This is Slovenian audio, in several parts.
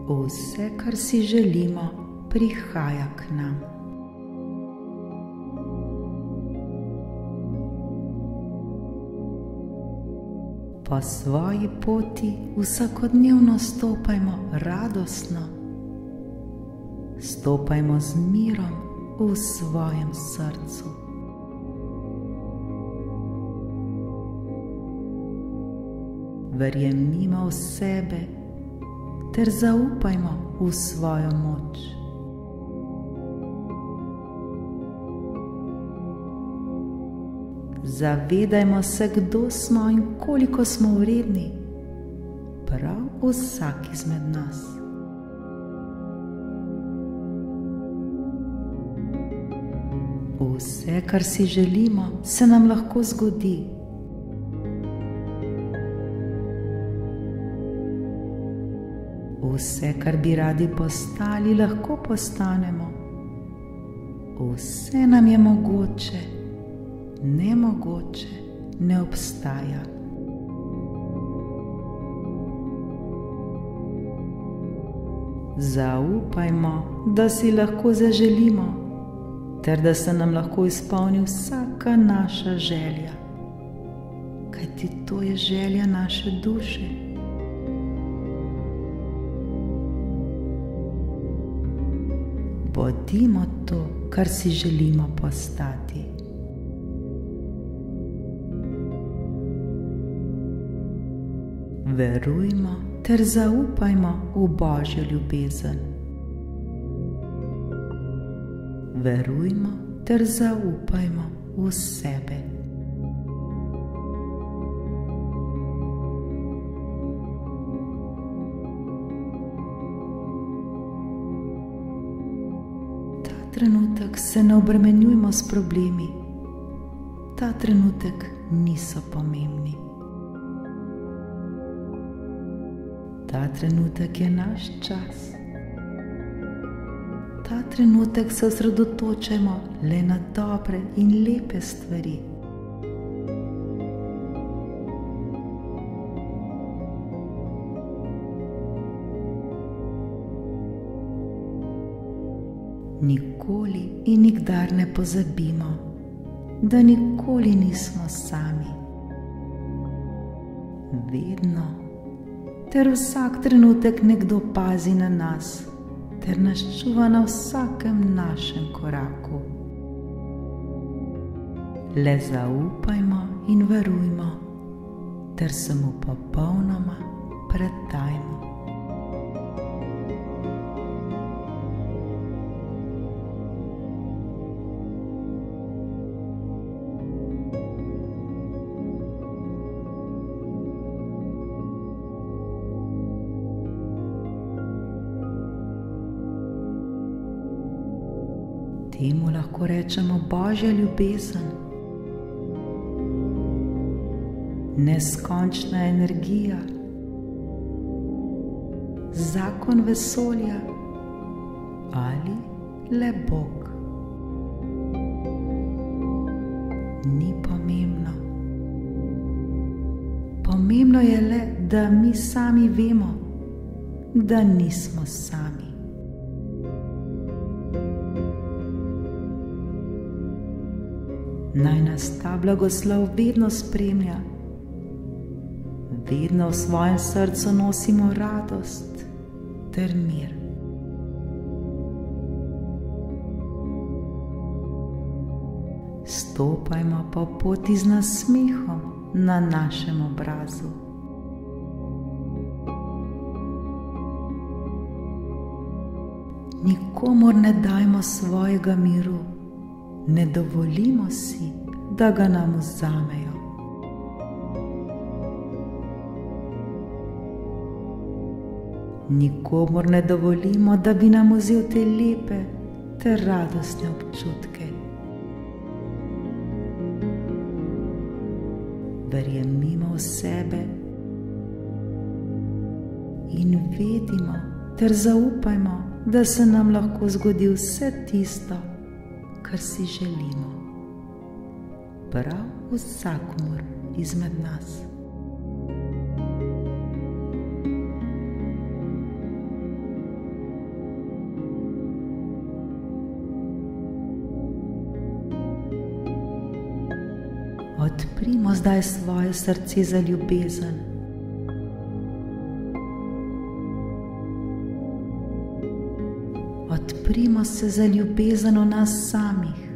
Vse, kar si želimo, prihaja k nam. Po svoji poti vsakodnevno stopajmo radostno, stopajmo z mirom v svojem srcu. Verjemimo v sebe ter zaupajmo v svojo moč. Zavedajmo se, kdo smo in koliko smo vredni, prav vsak izmed nas. Vse, kar si želimo, se nam lahko zgodi. Vse, kar bi radi postali, lahko postanemo. Vse nam je mogoče, nemogoče ne obstaja. Zaupajmo, da si lahko zaželimo, ter da se nam lahko izpolni vsaka naša želja, kajti to je želja naše duše. Bodimo to, kar si želimo postati. Verujmo ter zaupajmo v Božjo ljubezen. Verujmo ter zaupajmo v sebe. Ta trenutek se ne obremenjujmo s problemi. Ta trenutek niso pomembni. Ta trenutek je naš čas. Ta trenutek se osredotočajmo le na dobre in lepe stvari. Nikoli in nikdar ne pozabimo, da nikoli nismo sami. Vedno ter vsak trenutek nekdo pazi na nas, ter nas čuva na vsakem našem koraku. Le zaupajmo in verujmo, ter se mu popolnoma predajmo. Temu lahko rečemo Božja ljubezen, neskončna energija, zakon vesolja ali le Bog. Ni pomembno. Pomembno je le, da mi sami vemo, da nismo sami. Naj nas ta blagoslov vedno spremlja. Vedno v svojem srcu nosimo radost ter mir. Stopajmo po poti z nasmehom na našem obrazu. Nikomur ne dajmo svojega miru. Ne dovolimo si, da ga nam vzamejo. Nikomur ne dovolimo, da bi nam vzel te lepe ter radostne občutke. Verjemimo v sebe in vedimo ter zaupajmo, da se nam lahko zgodi vse tisto, kar si želimo, prav vsakomur izmed nas. Odprimo zdaj svoje srce za ljubezen. Odprimo se za ljubezen v nas samih.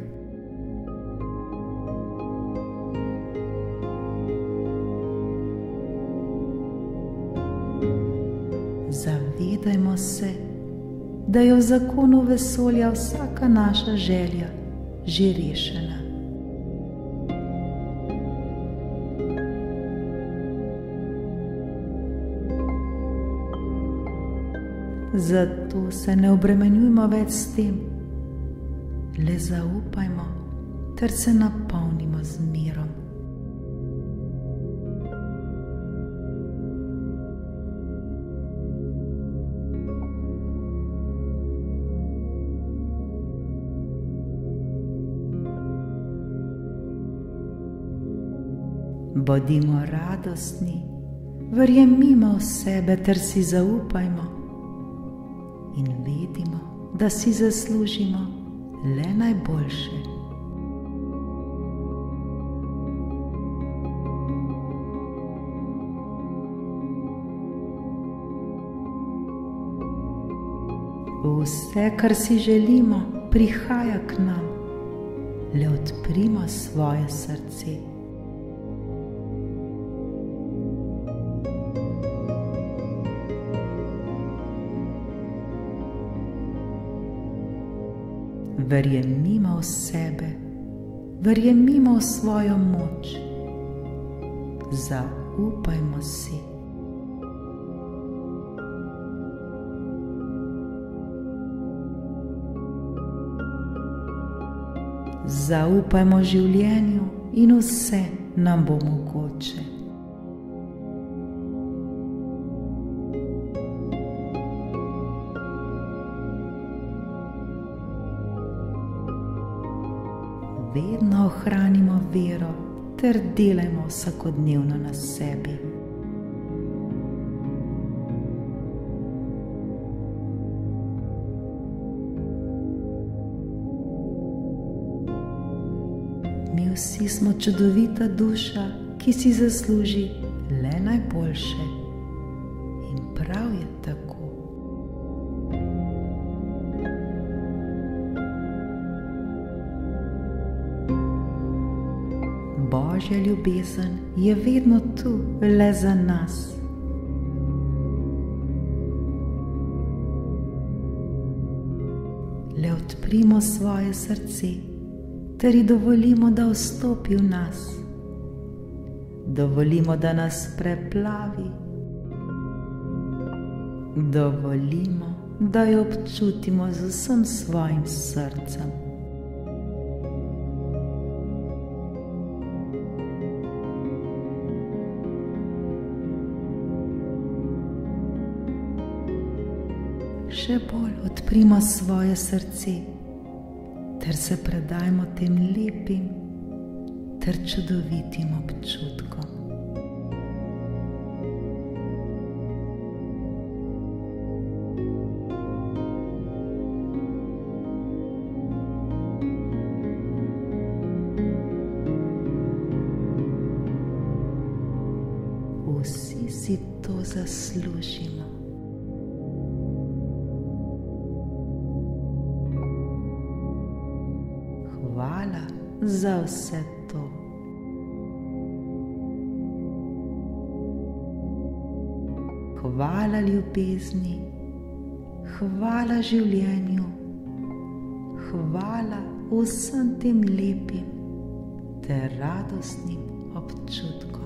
Zavedajmo se, da je v zakonu vesolja vsaka naša želja že rešena. Zato se ne obremenjujmo več s tem, le zaupajmo ter se napolnimo z mirom. Bodimo radostni, verjemimo v sebe ter si zaupajmo in vedimo, da si zaslužimo le najboljše. Vse, kar si želimo, prihaja k nam, le odprimo svoje srce. Verjemimo v sebe, verjemimo v svojo moč, zaupajmo si. Zaupajmo življenju in vse nam bo mogoče. Vedno ohranimo vero ter delajmo vsakodnevno na sebi. Mi vsi smo čudovita duša, ki si zasluži le najboljše. In prav je tako. Božja ljubezen je vedno tu le za nas. Le odprimo svoje srce ter ji dovolimo, da vstopi v nas. Dovolimo, da nas preplavi. Dovolimo, da jo občutimo z vsem svojim srcem. Še bolj odprimo svoje srce ter se predajmo tem lepim ter čudovitim občutkom. Vsi si to zaslužimo. Hvala za vse to. Hvala ljubezni, hvala življenju, hvala vsem tem lepim ter radostnim občutkom.